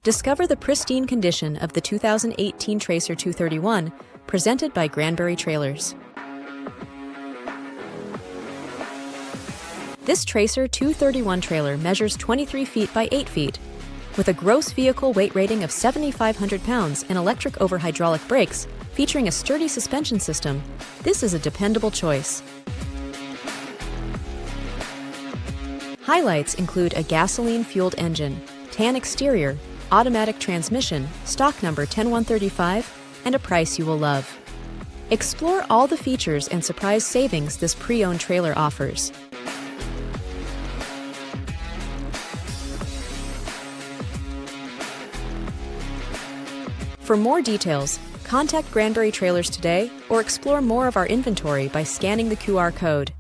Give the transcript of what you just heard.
Discover the pristine condition of the 2018 TRACER 231, presented by Granbury Trailers. This TRACER 231 trailer measures 23 feet by 8 feet. With a gross vehicle weight rating of 7,500 pounds and electric over hydraulic brakes, featuring a sturdy suspension system, this is a dependable choice. Highlights include a gasoline-fueled engine, tan exterior, automatic transmission, stock number 10135, and a price you will love. Explore all the features and surprise savings this pre-owned trailer offers. For more details, contact Granbury Trailers today or explore more of our inventory by scanning the QR code.